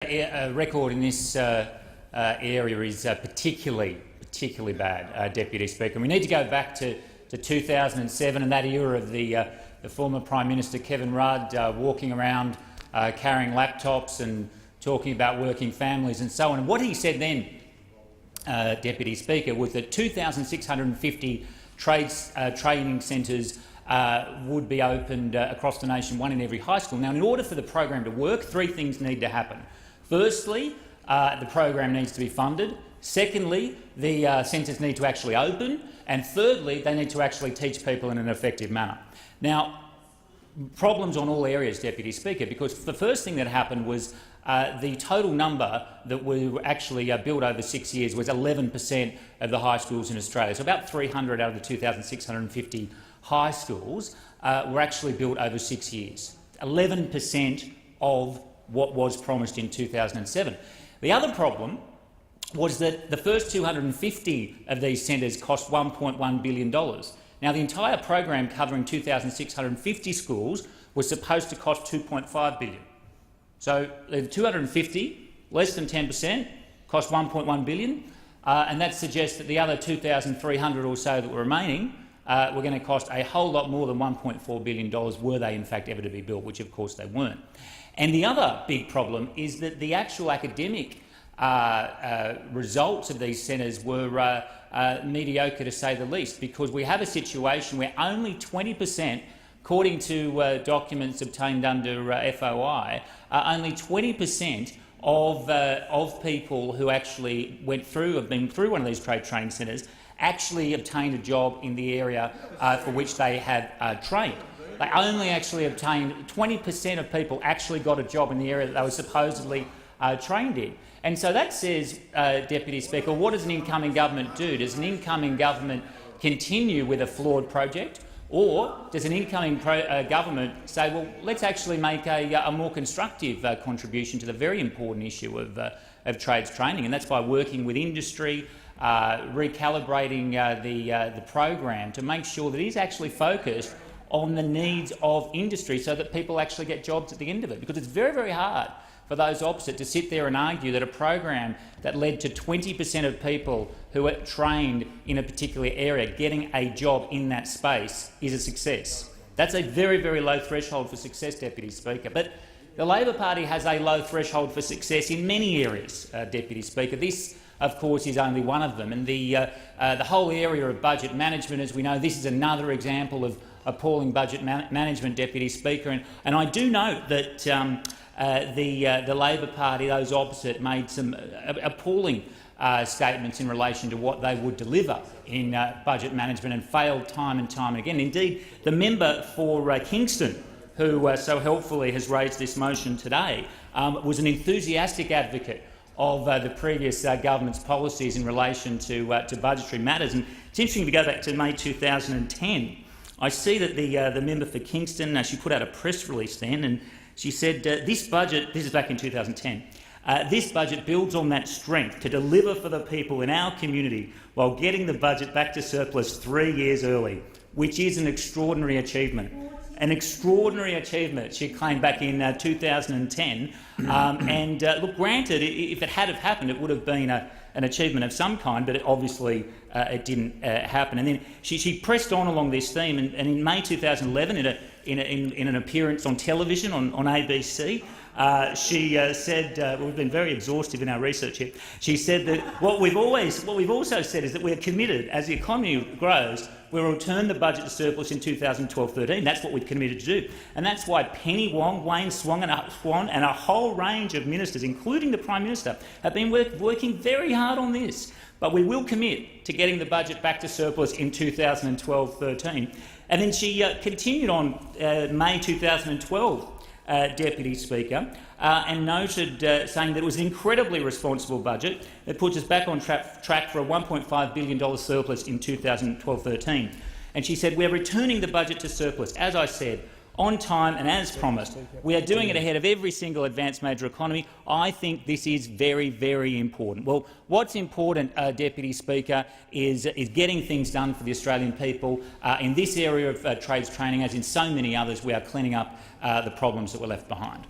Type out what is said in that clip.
Record in this area is particularly bad, Deputy Speaker. We need to go back to 2007 and that era of the former Prime Minister Kevin Rudd walking around carrying laptops and talking about working families and so on. And what he said then, Deputy Speaker, was that 2,650 training centres would be opened across the nation, one in every high school. Now, in order for the program to work, three things need to happen. Firstly, the program needs to be funded. Secondly, the centres need to actually open. And thirdly, they need to actually teach people in an effective manner. Now, problems on all areas, Deputy Speaker, because the first thing that happened was the total number that were actually built over 6 years was 11% of the high schools in Australia. So about 300 out of the 2,650 high schools were actually built over 6 years. 11% of what was promised in 2007. The other problem was that the first 250 of these centres cost $1.1 billion. Now, the entire program covering 2,650 schools was supposed to cost $2.5 billion. So the 250, less than 10%, cost $1.1 billion, and that suggests that the other 2,300 or so that were remaining were going to cost a whole lot more than $1.4 billion were they in fact ever to be built, which of course they weren't. And the other big problem is that the actual academic results of these centres were mediocre, to say the least, because we have a situation where only 20%, according to documents obtained under FOI, only 20% of people who actually have been through one of these trade training centres actually obtained a job in the area for which they had trained. They only actually obtained 20% of people actually got a job in the area that they were supposedly trained in. And so that says, Deputy Speaker, what does an incoming government do? Does an incoming government continue with a flawed project, or does an incoming government say, well, let's actually make a more constructive contribution to the very important issue of trades training? And that's by working with industry, recalibrating the program to make sure that it is actually focused on the needs of industry so that people actually get jobs at the end of it. Because it's very, very hard for those opposite to sit there and argue that a program that led to 20% of people who are trained in a particular area getting a job in that space is a success. That's a very, very low threshold for success, Deputy Speaker. But the Labor Party has a low threshold for success in many areas, Deputy Speaker. This, of course, is only one of them. And the whole area of budget management, as we know, this is another example of appalling budget management, Deputy Speaker. And I do note that the Labor Party, those opposite, made some appalling statements in relation to what they would deliver in budget management and failed time and time again. Indeed, the member for Kingston, who so helpfully has raised this motion today, was an enthusiastic advocate of the previous government's policies in relation to budgetary matters. And it's interesting to go back to May 2010. I see that the member for Kingston, she put out a press release then, and she said, this budget, this is back in 2010, this budget builds on that strength to deliver for the people in our community while getting the budget back to surplus 3 years early, which is an extraordinary achievement. An extraordinary achievement, she claimed back in 2010. Look, granted, if it had have happened, it would have been an achievement of some kind, but obviously it didn't happen. And then she pressed on along this theme, and in May 2011, in an appearance on television on ABC, she said, we've been very exhaustive in our research here. She said that what we've also said is that we're committed, as the economy grows, we'll return the budget to surplus in 2012-13. That's what we've committed to do. And that's why Penny Wong, Wayne Swan and a whole range of ministers, including the Prime Minister, have been working very hard on this. But we will commit to getting the budget back to surplus in 2012-13. And then she continued on May 2012, Deputy Speaker, and noted, saying that it was an incredibly responsible budget that puts us back on track for a $1.5 billion surplus in 2012-13. And she said, we're returning the budget to surplus, as I said, on time and as promised. We are doing it ahead of every single advanced major economy. I think this is very, very important. Well, what's important, Deputy Speaker, is getting things done for the Australian people. In this area of trades training, as in so many others, we are cleaning up the problems that were left behind.